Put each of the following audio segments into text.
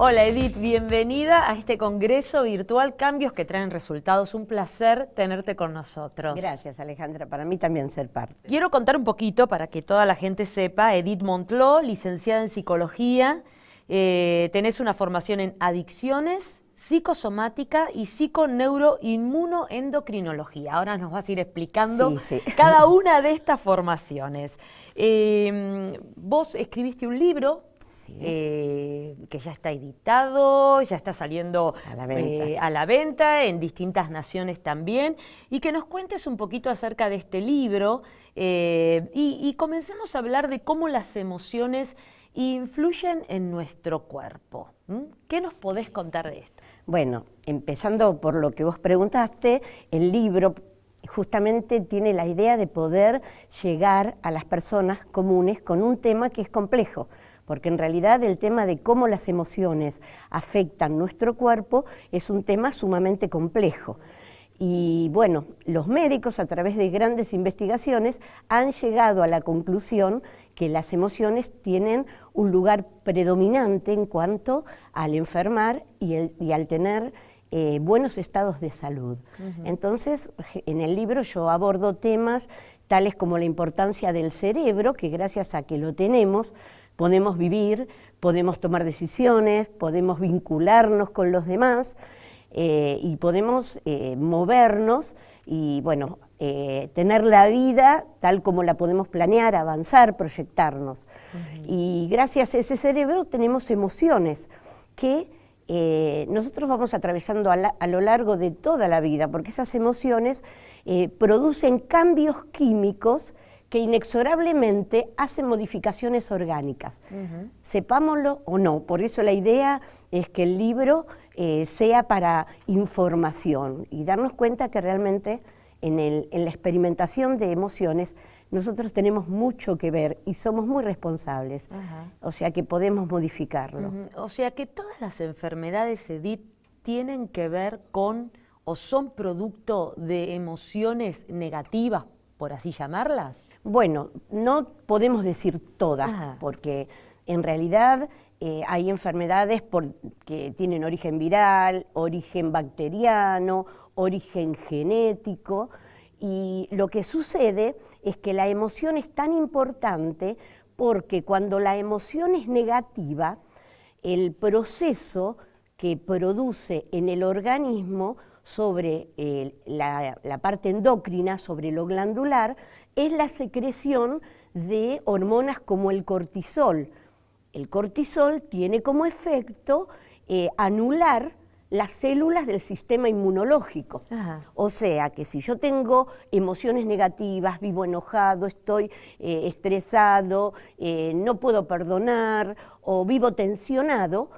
Hola Edith, bienvenida a este congreso virtual Cambios que traen resultados. Un placer tenerte con nosotros. Gracias, Alejandra, para mí también ser parte. Quiero contar un poquito para que toda la gente sepa. Edith Montló, licenciada en psicología, tenés una formación en adicciones, psicosomática y psiconeuroinmunoendocrinología. Ahora nos vas a ir explicando cada una de estas formaciones. Vos escribiste un libro. Sí. Que ya está editado, ya está saliendo a la venta en distintas naciones también, y que nos cuentes un poquito acerca de este libro y comencemos a hablar de cómo las emociones influyen en nuestro cuerpo. ¿Qué nos podés contar de esto? Bueno, empezando por lo que vos preguntaste, el libro justamente tiene la idea de poder llegar a las personas comunes con un tema que es complejo, porque en realidad el tema de cómo las emociones afectan nuestro cuerpo es un tema sumamente complejo. Y bueno, los médicos a través de grandes investigaciones han llegado a la conclusión que las emociones tienen un lugar predominante en cuanto al enfermar y al tener buenos estados de salud. Entonces, en el libro yo abordo temas tales como la importancia del cerebro, que gracias a que lo tenemos, podemos vivir, podemos tomar decisiones, podemos vincularnos con los demás y podemos movernos y, bueno, tener la vida tal como la podemos planear, avanzar, proyectarnos. Y gracias a ese cerebro tenemos emociones que nosotros vamos atravesando a lo largo de toda la vida, porque esas emociones producen cambios químicos que inexorablemente hacen modificaciones orgánicas, sepámoslo o no. Por eso la idea es que el libro sea para información y darnos cuenta que realmente en la experimentación de emociones nosotros tenemos mucho que ver y somos muy responsables, o sea que podemos modificarlo. O sea que todas las enfermedades, Edith, tienen que ver con o son producto de emociones negativas, por así llamarlas. Bueno, no podemos decir todas, porque en realidad hay enfermedades que tienen origen viral, origen bacteriano, origen genético, y lo que sucede es que la emoción es tan importante porque cuando la emoción es negativa, el proceso que produce en el organismo sobre la parte endocrina, sobre lo glandular, es la secreción de hormonas como el cortisol. El cortisol tiene como efecto anular las células del sistema inmunológico. O sea que si yo tengo emociones negativas, vivo enojado, estoy estresado, no puedo perdonar o vivo tensionado,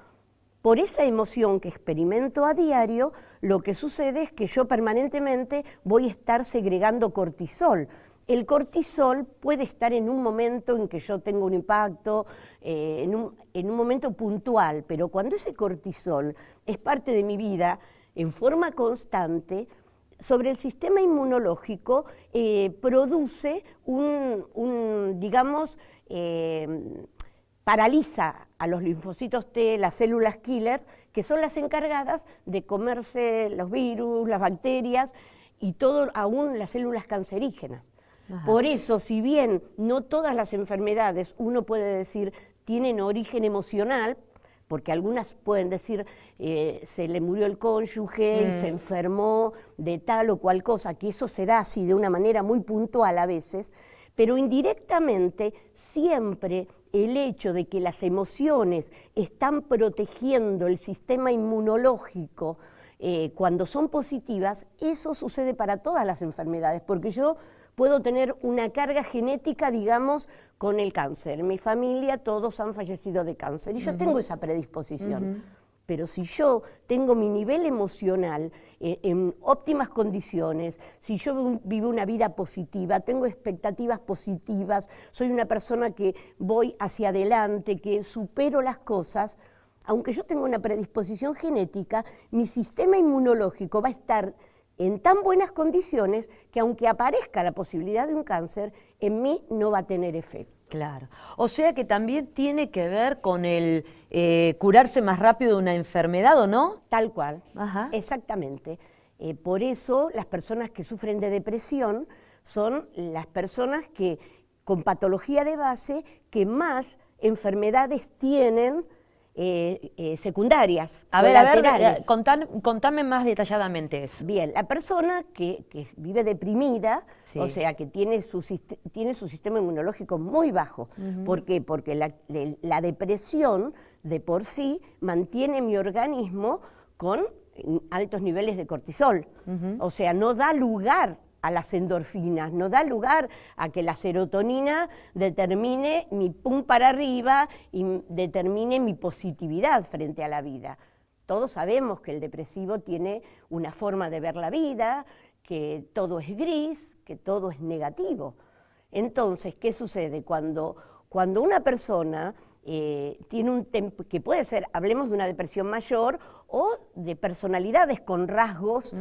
por esa emoción que experimento a diario, lo que sucede es que yo permanentemente voy a estar segregando cortisol. El cortisol puede estar en un momento en que yo tengo un impacto, en un momento puntual, pero cuando ese cortisol es parte de mi vida en forma constante, sobre el sistema inmunológico produce digamos, paraliza a los linfocitos T, las células killer, que son las encargadas de comerse los virus, las bacterias y todo, aún las células cancerígenas. Por eso, si bien no todas las enfermedades, uno puede decir, tienen origen emocional, porque algunas pueden decir, se le murió el cónyuge y se enfermó de tal o cual cosa, que eso se da así de una manera muy puntual a veces, pero indirectamente siempre el hecho de que las emociones están protegiendo el sistema inmunológico cuando son positivas, eso sucede para todas las enfermedades, porque yo puedo tener una carga genética, digamos, con el cáncer. En mi familia todos han fallecido de cáncer y yo tengo esa predisposición. Pero si yo tengo mi nivel emocional en óptimas condiciones, si yo vivo una vida positiva, tengo expectativas positivas, soy una persona que voy hacia adelante, que supero las cosas, aunque yo tenga una predisposición genética, mi sistema inmunológico va a estar en tan buenas condiciones que aunque aparezca la posibilidad de un cáncer, en mí no va a tener efecto. Claro. O sea que también tiene que ver con el curarse más rápido de una enfermedad, ¿o no? Tal cual, Ajá. exactamente. Por eso las personas que sufren de depresión son las personas que con patología de base que más enfermedades tienen secundarias, colaterales. Contame más detalladamente eso. Bien, la persona que vive deprimida, Sí. o sea, que tiene su sistema inmunológico muy bajo. ¿Por qué? Porque la depresión de por sí mantiene mi organismo con altos niveles de cortisol. O sea, no da lugar a las endorfinas, no da lugar a que la serotonina determine mi pum para arriba y determine mi positividad frente a la vida. Todos sabemos que el depresivo tiene una forma de ver la vida, que todo es gris, que todo es negativo. Entonces, ¿qué sucede? Cuando una persona tiene un que puede ser, hablemos de una depresión mayor o de personalidades con rasgos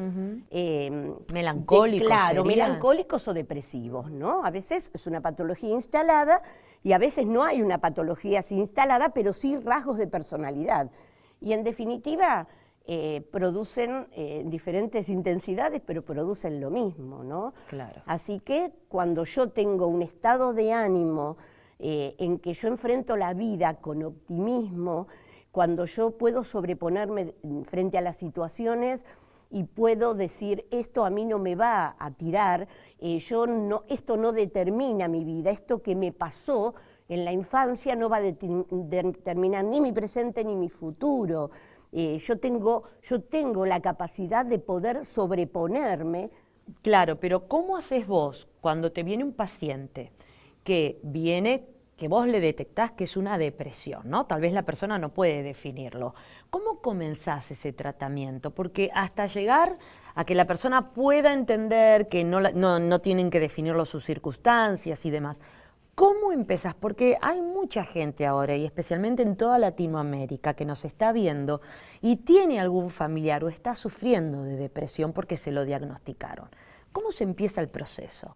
melancólicos. Claro, melancólicos o depresivos, ¿no? A veces es una patología instalada y a veces no hay una patología así instalada, pero sí rasgos de personalidad. Y en definitiva producen diferentes intensidades, pero producen lo mismo, ¿no? Claro. Así que cuando yo tengo un estado de ánimo en que yo enfrento la vida con optimismo, cuando yo puedo sobreponerme frente a las situaciones y puedo decir, esto a mí no me va a tirar, esto no determina mi vida, esto que me pasó en la infancia no va a determinar ni mi presente ni mi futuro. Yo tengo la capacidad de poder sobreponerme. Claro, pero ¿cómo haces vos cuando te viene un paciente que vos le detectás que es una depresión, ¿no? Tal vez la persona no puede definirlo. ¿Cómo comenzás ese tratamiento? Porque hasta llegar a que la persona pueda entender que no tienen que definirlo sus circunstancias y demás, ¿cómo empezás? Porque hay mucha gente ahora, y especialmente en toda Latinoamérica, que nos está viendo y tiene algún familiar o está sufriendo de depresión porque se lo diagnosticaron. ¿Cómo se empieza el proceso?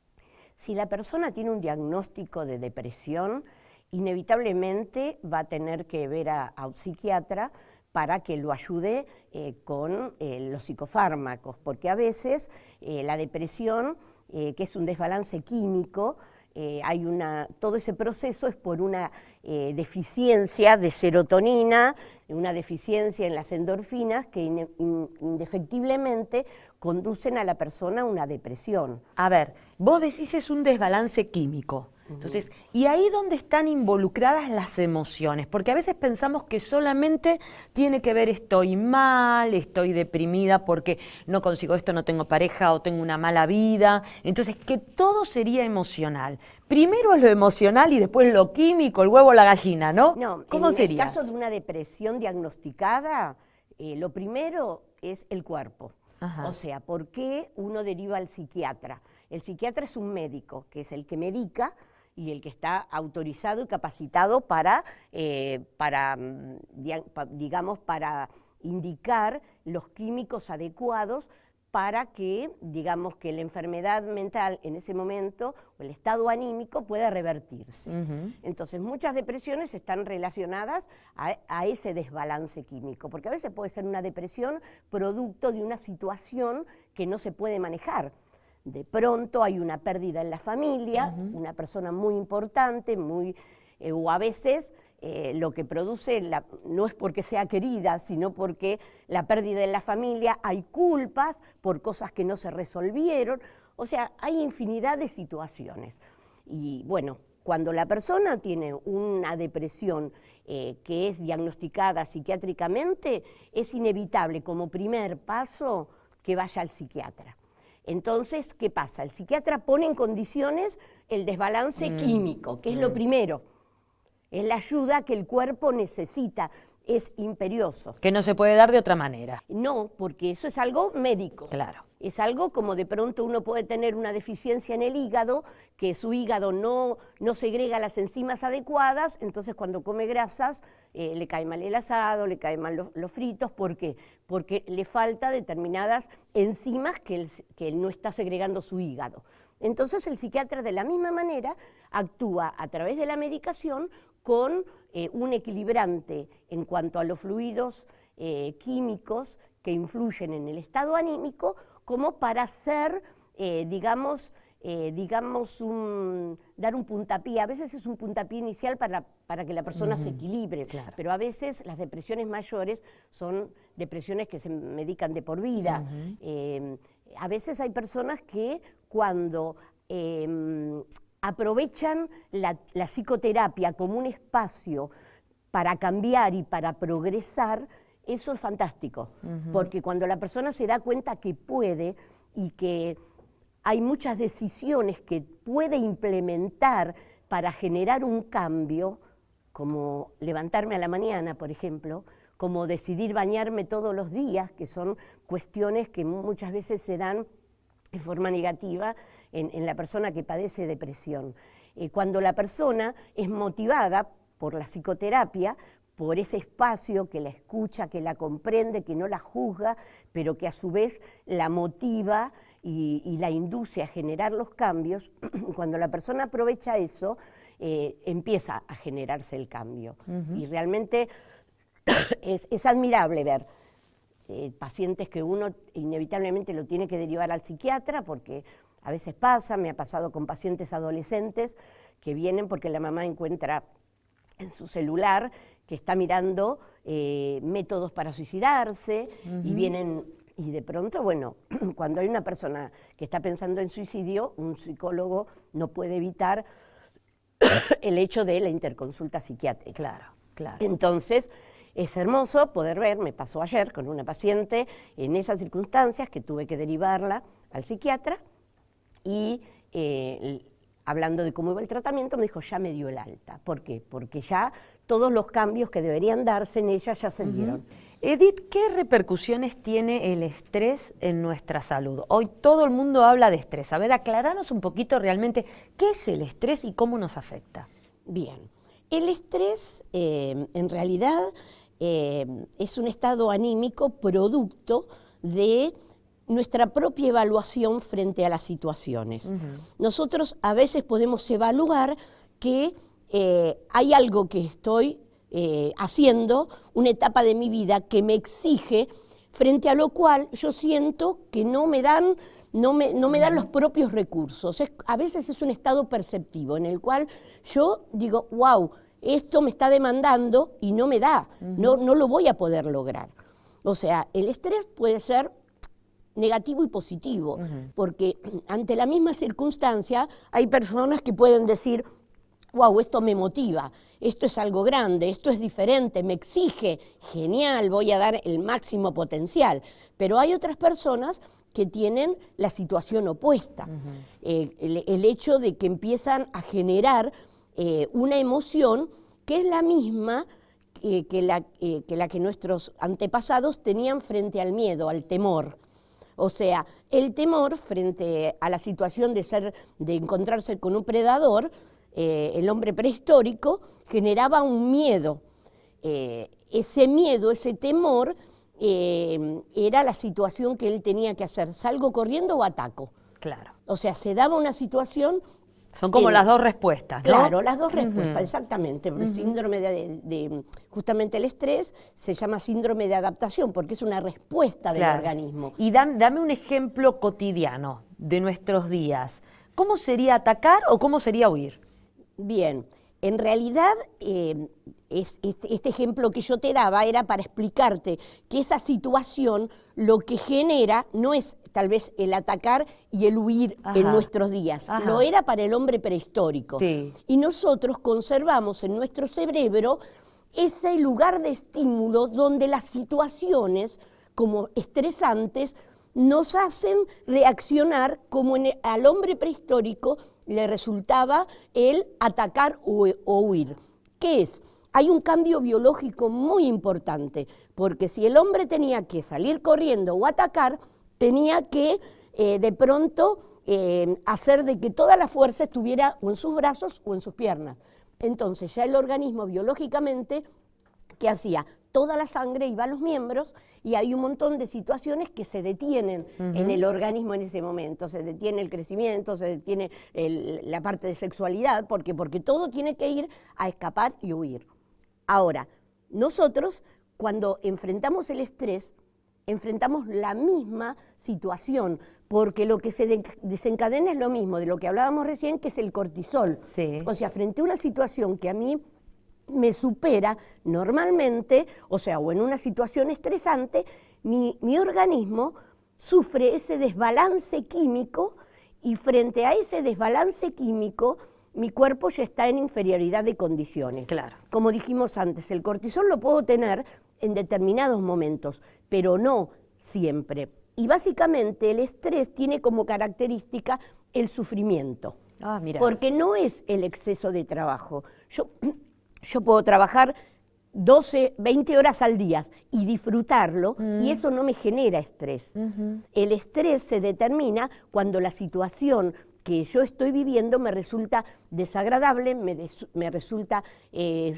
Si la persona tiene un diagnóstico de depresión, inevitablemente va a tener que ver a un psiquiatra para que lo ayude con los psicofármacos, porque a veces la depresión, que es un desbalance químico, todo ese proceso es por una deficiencia de serotonina, una deficiencia en las endorfinas que indefectiblemente conducen a la persona a una depresión. A ver, vos decís es un desbalance químico. Entonces, ¿y ahí dónde están involucradas las emociones? Porque a veces pensamos que solamente tiene que ver estoy mal, estoy deprimida porque no consigo esto, no tengo pareja o tengo una mala vida. Entonces, que todo sería emocional. Primero es lo emocional y después lo químico, el huevo o la gallina, ¿no? No, ¿cómo sería? En el caso de una depresión diagnosticada, lo primero es el cuerpo. Ajá. O sea, ¿por qué uno deriva al psiquiatra? El psiquiatra es un médico, que es el que medica y el que está autorizado y capacitado para indicar los químicos adecuados para que, digamos, que la enfermedad mental en ese momento o el estado anímico pueda revertirse. Entonces, muchas depresiones están relacionadas a ese desbalance químico, porque a veces puede ser una depresión producto de una situación que no se puede manejar. De pronto hay una pérdida en la familia, una persona muy importante, o a veces lo que produce no es porque sea querida, sino porque la pérdida en la familia, hay culpas por cosas que no se resolvieron, o sea, hay infinidad de situaciones. Y bueno, cuando la persona tiene una depresión que es diagnosticada psiquiátricamente, es inevitable como primer paso que vaya al psiquiatra. Entonces, ¿qué pasa? El psiquiatra pone en condiciones el desbalance químico, que es lo primero. Es la ayuda que el cuerpo necesita, es imperioso. Que no se puede dar de otra manera. No, porque eso es algo médico. Claro. Es algo como de pronto uno puede tener una deficiencia en el hígado, que su hígado no segrega las enzimas adecuadas, entonces cuando come grasas le cae mal el asado, le caen mal los fritos. ¿Por qué? Porque le falta determinadas enzimas que él no está segregando su hígado. Entonces el psiquiatra de la misma manera actúa a través de la medicación con un equilibrante en cuanto a los fluidos químicos que influyen en el estado anímico, como para hacer, dar un puntapié. A veces es un puntapié inicial para que la persona se equilibre, claro. Pero a veces las depresiones mayores son depresiones que se medican de por vida. A veces hay personas que cuando aprovechan la psicoterapia como un espacio para cambiar y para progresar, eso es fantástico, porque cuando la persona se da cuenta que puede y que hay muchas decisiones que puede implementar para generar un cambio, como levantarme a la mañana, por ejemplo, como decidir bañarme todos los días, que son cuestiones que muchas veces se dan de forma negativa en la persona que padece depresión. Cuando la persona es motivada por la psicoterapia, por ese espacio que la escucha, que la comprende, que no la juzga, pero que a su vez la motiva y la induce a generar los cambios, cuando la persona aprovecha eso, empieza a generarse el cambio. Y realmente es admirable ver pacientes que uno inevitablemente lo tiene que derivar al psiquiatra, porque a veces pasa, me ha pasado con pacientes adolescentes que vienen porque la mamá encuentra en su celular que está mirando métodos para suicidarse, y vienen, y de pronto, bueno, cuando hay una persona que está pensando en suicidio, un psicólogo no puede evitar el hecho de la interconsulta psiquiátrica. Claro, claro. Entonces, es hermoso poder ver, me pasó ayer con una paciente en esas circunstancias que tuve que derivarla al psiquiatra, y hablando de cómo iba el tratamiento, me dijo, ya me dio el alta. ¿Por qué? Porque ya todos los cambios que deberían darse en ella ya se dieron. Edith, ¿qué repercusiones tiene el estrés en nuestra salud? Hoy todo el mundo habla de estrés. A ver, aclaranos un poquito realmente qué es el estrés y cómo nos afecta. Bien, el estrés en realidad es un estado anímico producto de nuestra propia evaluación frente a las situaciones. Nosotros a veces podemos evaluar que hay algo que estoy haciendo, una etapa de mi vida que me exige, frente a lo cual yo siento que no me dan los propios recursos. A veces es un estado perceptivo en el cual yo digo, wow, esto me está demandando y no me da, no lo voy a poder lograr. O sea, el estrés puede ser negativo y positivo, porque ante la misma circunstancia hay personas que pueden decir, wow, esto me motiva, esto es algo grande, esto es diferente, me exige, genial, voy a dar el máximo potencial. Pero hay otras personas que tienen la situación opuesta, el hecho de que empiezan a generar una emoción que es la misma que la que nuestros antepasados tenían frente al miedo, al temor. O sea, el temor frente a la situación de encontrarse con un predador, el hombre prehistórico generaba un miedo. Ese miedo, ese temor, era la situación que él tenía que hacer. ¿Salgo corriendo o ataco? Claro. O sea, se daba una situación... Son como las dos respuestas, ¿no? Claro, las dos respuestas, exactamente. El síndrome justamente el estrés se llama síndrome de adaptación, porque es una respuesta del organismo. Y dame un ejemplo cotidiano de nuestros días. ¿Cómo sería atacar o cómo sería huir? Bien, en realidad este ejemplo que yo te daba era para explicarte que esa situación lo que genera no es tal vez el atacar y el huir en nuestros días, lo era para el hombre prehistórico. Sí. Y nosotros conservamos en nuestro cerebro ese lugar de estímulo donde las situaciones como estresantes nos hacen reaccionar como al hombre prehistórico le resultaba el atacar o huir. ¿Qué es? Hay un cambio biológico muy importante, porque si el hombre tenía que salir corriendo o atacar, tenía que de pronto hacer de que toda la fuerza estuviera o en sus brazos o en sus piernas. Entonces ya el organismo biológicamente, ¿qué hacía? Toda la sangre iba a los miembros y hay un montón de situaciones que se detienen en el organismo en ese momento. Se detiene el crecimiento, se detiene la parte de sexualidad, porque todo tiene que ir a escapar y huir. Ahora, nosotros cuando enfrentamos el estrés, enfrentamos la misma situación, porque lo que se desencadena es lo mismo de lo que hablábamos recién, que es el cortisol. Sí. O sea, frente a una situación que a mí me supera normalmente, o sea, o en una situación estresante, mi organismo sufre ese desbalance químico y frente a ese desbalance químico, mi cuerpo ya está en inferioridad de condiciones. Claro. Como dijimos antes, el cortisol lo puedo tener en determinados momentos, pero no siempre. Y básicamente el estrés tiene como característica el sufrimiento. Ah, mira. Porque no es el exceso de trabajo. Yo puedo trabajar 12, 20 horas al día y disfrutarlo, y eso no me genera estrés. El estrés se determina cuando la situación que yo estoy viviendo me resulta desagradable, me resulta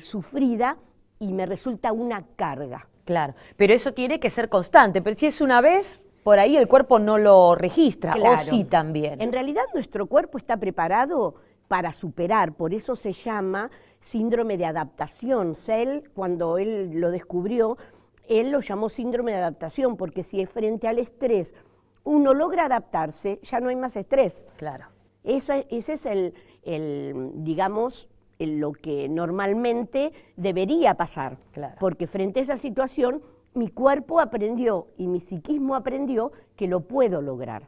sufrida y me resulta una carga. Claro, pero eso tiene que ser constante, pero si es una vez, por ahí el cuerpo no lo registra, Claro. o sí también. En realidad nuestro cuerpo está preparado para superar, por eso se llama síndrome de adaptación. Sell, cuando él lo descubrió, él lo llamó síndrome de adaptación, porque si frente al estrés uno logra adaptarse, ya no hay más estrés. Claro. Ese es digamos, lo que normalmente debería pasar. Claro. Porque frente a esa situación, mi cuerpo aprendió y mi psiquismo aprendió que lo puedo lograr.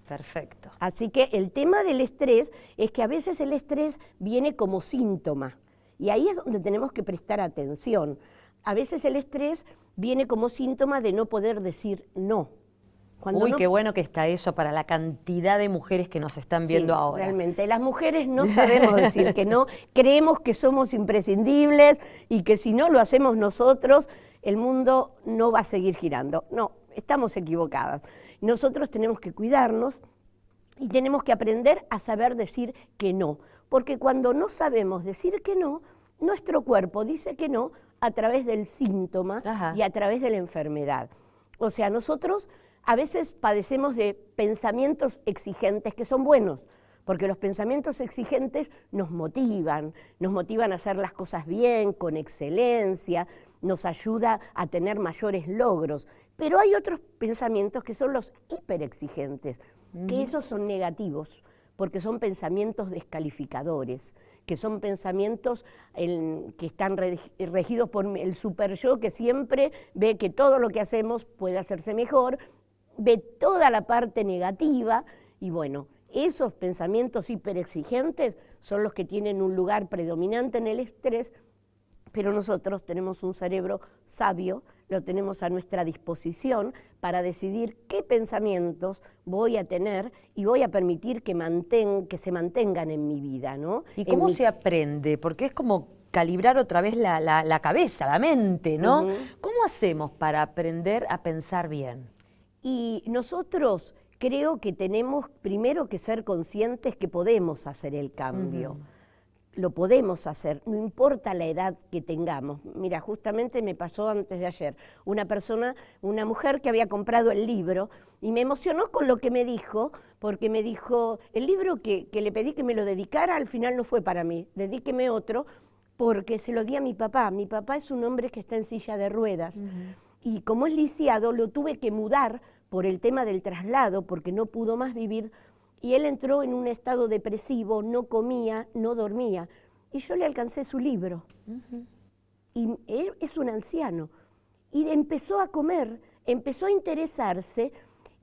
Perfecto. Así que el tema del estrés es que a veces el estrés viene como síntoma y ahí es donde tenemos que prestar atención. A veces el estrés viene como síntoma de no poder decir no. Uy, qué bueno que está eso para la cantidad de mujeres que nos están viendo ahora. Realmente, las mujeres no sabemos decir que no, creemos que somos imprescindibles y que si no lo hacemos nosotros, el mundo no va a seguir girando. No, estamos equivocadas. Nosotros tenemos que cuidarnos y tenemos que aprender a saber decir que no, porque cuando no sabemos decir que no, nuestro cuerpo dice que no a través del síntoma y a través de la enfermedad. O sea, nosotros a veces padecemos de pensamientos exigentes que son buenos, porque los pensamientos exigentes nos motivan a hacer las cosas bien, con excelencia, nos ayuda a tener mayores logros. Pero hay otros pensamientos que son los hiperexigentes, que esos son negativos, porque son pensamientos descalificadores, que son pensamientos que están regidos por el super yo, que siempre ve que todo lo que hacemos puede hacerse mejor, ve toda la parte negativa, y bueno, esos pensamientos hiperexigentes son los que tienen un lugar predominante en el estrés, pero nosotros tenemos un cerebro sabio, lo tenemos a nuestra disposición para decidir qué pensamientos voy a tener y voy a permitir que se mantengan en mi vida, ¿no? ¿Y cómo se aprende? Porque es como calibrar otra vez la cabeza, la mente, ¿no? ¿Cómo hacemos para aprender a pensar bien? Y nosotros creo que tenemos primero que ser conscientes que podemos hacer el cambio. Lo podemos hacer, no importa la edad que tengamos. Mira, justamente me pasó antes de ayer, una mujer que había comprado el libro y me emocionó con lo que me dijo, porque me dijo, el libro que le pedí que me lo dedicara al final no fue para mí, dedíqueme otro, porque se lo di a mi papá. Mi papá es un hombre que está en silla de ruedas. Y como es lisiado, lo tuve que mudar por el tema del traslado, porque no pudo más vivir, y él entró en un estado depresivo, no comía, no dormía, y yo le alcancé su libro. Y él es un anciano, y empezó a comer, empezó a interesarse,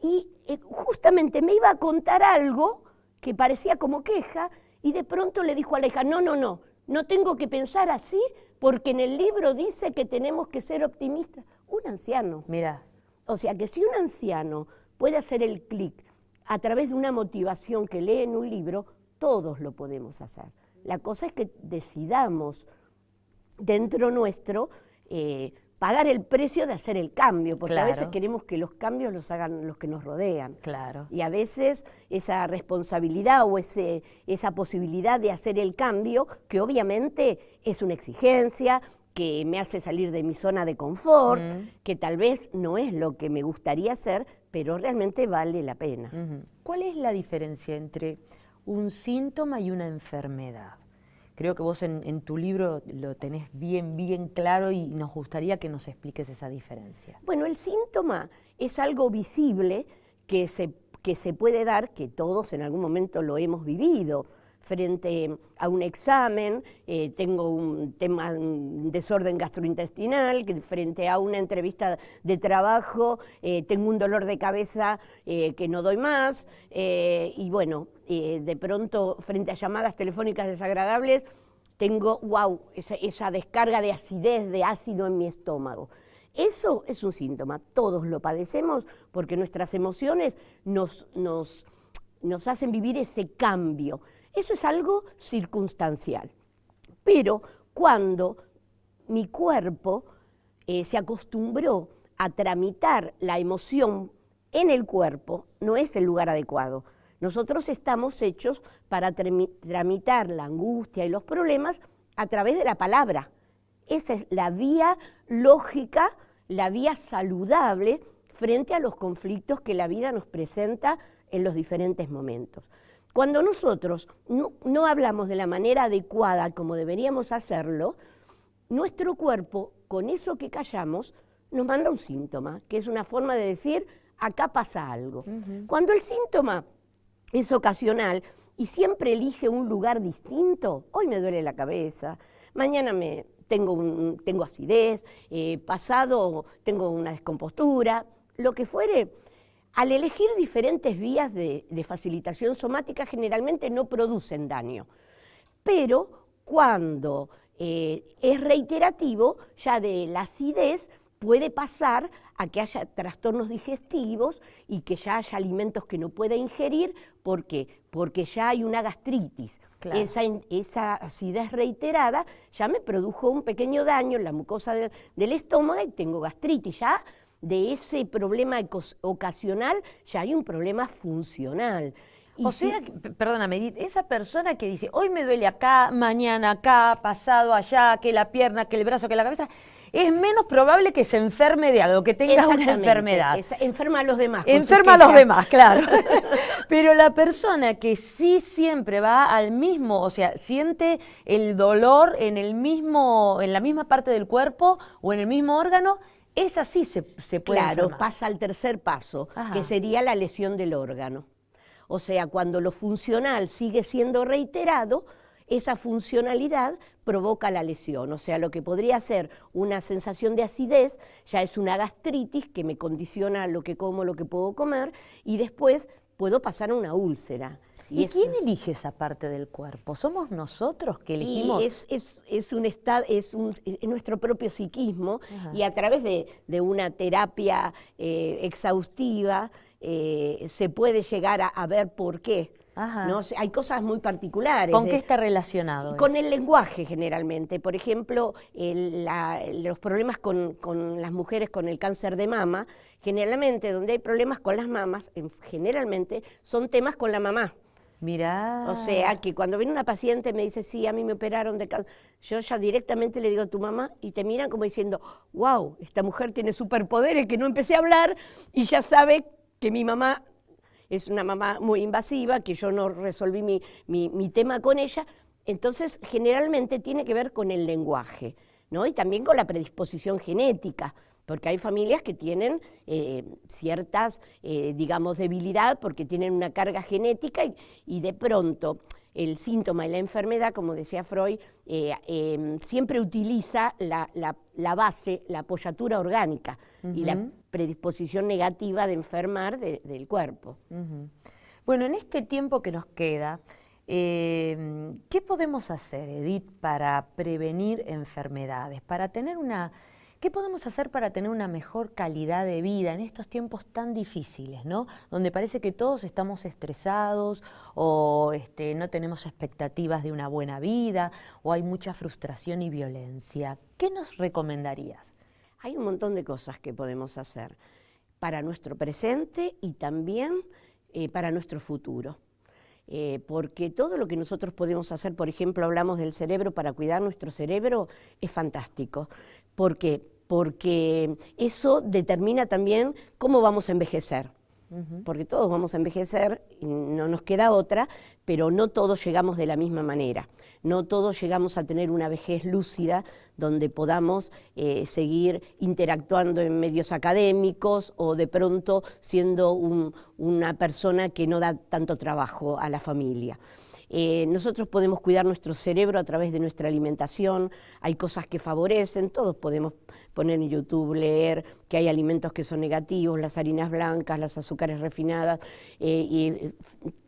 y justamente me iba a contar algo que parecía como queja, y de pronto le dijo a la hija, no tengo que pensar así, porque en el libro dice que tenemos que ser optimistas. Un anciano. Mira. O sea que si un anciano puede hacer el clic a través de una motivación que lee en un libro, todos lo podemos hacer. La cosa es que decidamos dentro nuestro pagar el precio de hacer el cambio, porque Claro. a veces queremos que los cambios los hagan los que nos rodean. Claro. Y a veces esa responsabilidad o esa posibilidad de hacer el cambio, que obviamente es una exigencia, que me hace salir de mi zona de confort, que tal vez no es lo que me gustaría hacer, pero realmente vale la pena. ¿Cuál es la diferencia entre un síntoma y una enfermedad? Creo que vos en tu libro lo tenés bien claro y nos gustaría que nos expliques esa diferencia. Bueno, el síntoma es algo visible que se puede dar, que todos en algún momento lo hemos vivido. Frente a un examen, tengo un desorden gastrointestinal, que frente a una entrevista de trabajo, tengo un dolor de cabeza que no doy más, y bueno, de pronto frente a llamadas telefónicas desagradables, tengo, esa descarga de acidez, de ácido en mi estómago. Eso es un síntoma, todos lo padecemos porque nuestras emociones nos hacen vivir ese cambio. Eso es algo circunstancial. Pero cuando mi cuerpo se acostumbró a tramitar la emoción en el cuerpo, no es el lugar adecuado. Nosotros estamos hechos para tramitar la angustia y los problemas a través de la palabra. Esa es la vía lógica, la vía saludable frente a los conflictos que la vida nos presenta en los diferentes momentos. Cuando nosotros no hablamos de la manera adecuada como deberíamos hacerlo, nuestro cuerpo, con eso que callamos, nos manda un síntoma, que es una forma de decir, acá pasa algo. Cuando el síntoma es ocasional y siempre elige un lugar distinto, hoy me duele la cabeza, mañana tengo acidez, pasado tengo una descompostura, lo que fuere. Al elegir diferentes vías de facilitación somática generalmente no producen daño, pero cuando es reiterativo, ya de la acidez puede pasar a que haya trastornos digestivos y que ya haya alimentos que no pueda ingerir. ¿Por qué? Porque ya hay una gastritis. Claro. Esa acidez reiterada ya me produjo un pequeño daño en la mucosa del estómago y tengo gastritis. Ya de ese problema ocasional ya hay un problema funcional. O sea, perdóname, esa persona que dice, hoy me duele acá, mañana acá, pasado allá, que la pierna, que el brazo, que la cabeza, es menos probable que se enferme de algo, que tenga una enfermedad. Enferma a los demás. Enferma a los demás, claro. Pero la persona que sí siempre va al mismo, o sea, siente el dolor en la misma parte del cuerpo o en el mismo órgano, esa sí se puede enfermar. Claro, pasa al tercer paso, que sería la lesión del órgano. O sea, cuando lo funcional sigue siendo reiterado, esa funcionalidad provoca la lesión. O sea, lo que podría ser una sensación de acidez ya es una gastritis que me condiciona lo que como, lo que puedo comer, y después puedo pasar a una úlcera. ¿Y quién elige esa parte del cuerpo? ¿Somos nosotros que elegimos? Es nuestro propio psiquismo. Y a través de una terapia exhaustiva se puede llegar a ver por qué. ¿No? Hay cosas muy particulares. ¿Con qué está relacionado? Con el lenguaje generalmente. Por ejemplo, los problemas con las mujeres con el cáncer de mama, generalmente donde hay problemas con las mamas, generalmente son temas con la mamá. Mirá. O sea, que cuando viene una paciente me dice, sí, a mí me operaron de cáncer, yo ya directamente le digo a tu mamá y te miran como diciendo, wow, esta mujer tiene superpoderes que no empecé a hablar y ya sabe que mi mamá es una mamá muy invasiva, que yo no resolví mi tema con ella. Entonces, generalmente tiene que ver con el lenguaje, ¿no? Y también con la predisposición genética, porque hay familias que tienen ciertas, digamos, debilidad porque tienen una carga genética y de pronto el síntoma y la enfermedad, como decía Freud, siempre utiliza la base, la apoyatura orgánica y la predisposición negativa de enfermar del cuerpo. Bueno, en este tiempo que nos queda, ¿qué podemos hacer, Edith, para prevenir enfermedades, para tener ¿qué podemos hacer para tener una mejor calidad de vida en estos tiempos tan difíciles, ¿no? Donde parece que todos estamos estresados o no tenemos expectativas de una buena vida o hay mucha frustración y violencia. ¿Qué nos recomendarías? Hay un montón de cosas que podemos hacer para nuestro presente y también para nuestro futuro. Porque todo lo que nosotros podemos hacer, por ejemplo, hablamos del cerebro, para cuidar nuestro cerebro, es fantástico. ¿Por qué? Porque eso determina también cómo vamos a envejecer. Porque todos vamos a envejecer, no nos queda otra, pero no todos llegamos de la misma manera. No todos llegamos a tener una vejez lúcida donde podamos seguir interactuando en medios académicos o de pronto siendo una persona que no da tanto trabajo a la familia. Nosotros podemos cuidar nuestro cerebro a través de nuestra alimentación, hay cosas que favorecen, todos podemos poner en YouTube, leer que hay alimentos que son negativos, las harinas blancas, las azúcares refinadas, y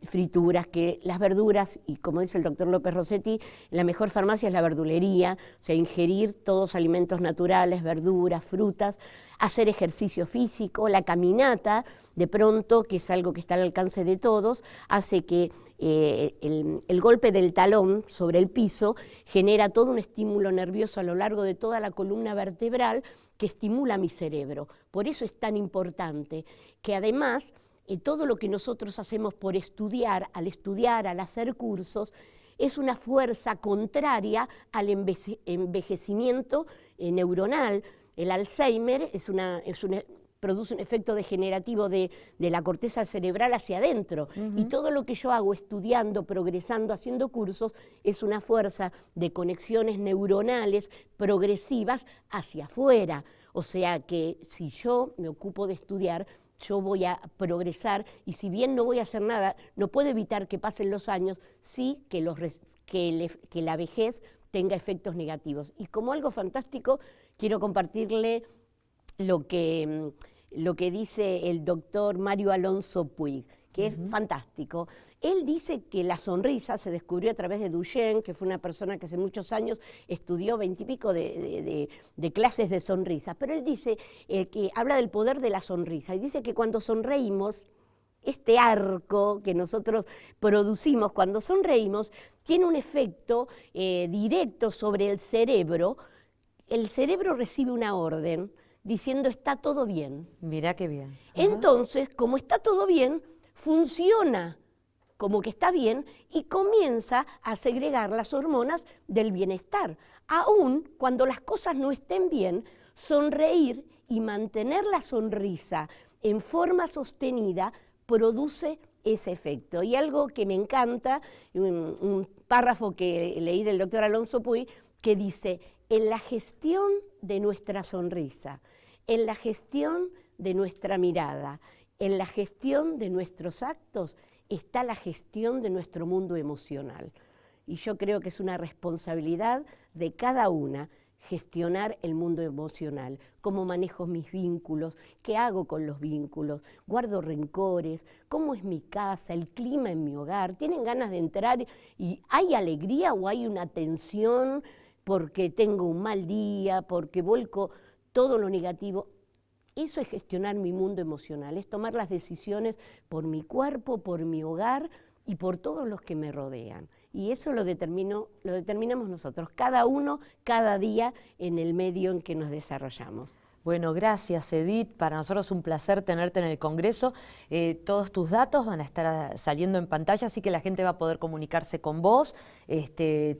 frituras, que las verduras, y como dice el doctor López Rossetti, la mejor farmacia es la verdulería, o sea, ingerir todos alimentos naturales, verduras, frutas, hacer ejercicio físico, la caminata, de pronto, que es algo que está al alcance de todos, hace que el golpe del talón sobre el piso genera todo un estímulo nervioso a lo largo de toda la columna vertebral que estimula mi cerebro. Por eso es tan importante que además todo lo que nosotros hacemos por estudiar, al hacer cursos, es una fuerza contraria al envejecimiento neuronal. El Alzheimer produce un efecto degenerativo de la corteza cerebral hacia adentro. Y todo lo que yo hago estudiando, progresando, haciendo cursos, es una fuerza de conexiones neuronales progresivas hacia afuera. O sea que si yo me ocupo de estudiar, yo voy a progresar, y si bien no voy a hacer nada, no puedo evitar que pasen los años, sí que la vejez tenga efectos negativos. Y como algo fantástico, quiero compartirle lo que dice el doctor Mario Alonso Puig, que es fantástico. Él dice que la sonrisa se descubrió a través de Duchenne, que fue una persona que hace muchos años estudió 20 y pico de clases de sonrisa, pero él dice que habla del poder de la sonrisa, y dice que cuando sonreímos, este arco que nosotros producimos cuando sonreímos tiene un efecto directo sobre el cerebro. El cerebro recibe una orden diciendo está todo bien. Mirá qué bien. Entonces, como está todo bien, funciona como que está bien y comienza a segregar las hormonas del bienestar. Aún cuando las cosas no estén bien, sonreír y mantener la sonrisa en forma sostenida produce ese efecto. Y algo que me encanta, un párrafo que leí del doctor Alonso Puig, que dice: en la gestión de nuestra sonrisa, en la gestión de nuestra mirada, en la gestión de nuestros actos, está la gestión de nuestro mundo emocional. Y yo creo que es una responsabilidad de cada una gestionar el mundo emocional, cómo manejo mis vínculos, qué hago con los vínculos, guardo rencores, cómo es mi casa, el clima en mi hogar, tienen ganas de entrar y hay alegría o hay una tensión porque tengo un mal día, porque vuelco todo lo negativo. Eso es gestionar mi mundo emocional, es tomar las decisiones por mi cuerpo, por mi hogar y por todos los que me rodean. Y eso lo determinamos nosotros, cada uno, cada día, en el medio en que nos desarrollamos. Bueno, gracias Edith, para nosotros es un placer tenerte en el Congreso. Todos tus datos van a estar saliendo en pantalla, así que la gente va a poder comunicarse con vos,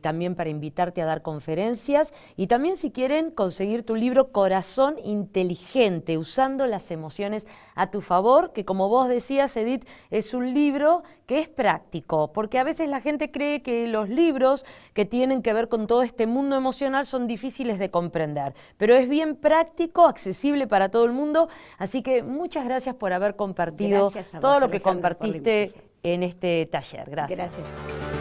también para invitarte a dar conferencias, y también si quieren conseguir tu libro Corazón Inteligente, usando las emociones a tu favor, que como vos decías, Edith, es un libro que es práctico, porque a veces la gente cree que los libros que tienen que ver con todo este mundo emocional son difíciles de comprender, pero es bien práctico, accesible para todo el mundo, así que muchas gracias por haber compartido todo lo que compartiste en este taller. Gracias. Gracias.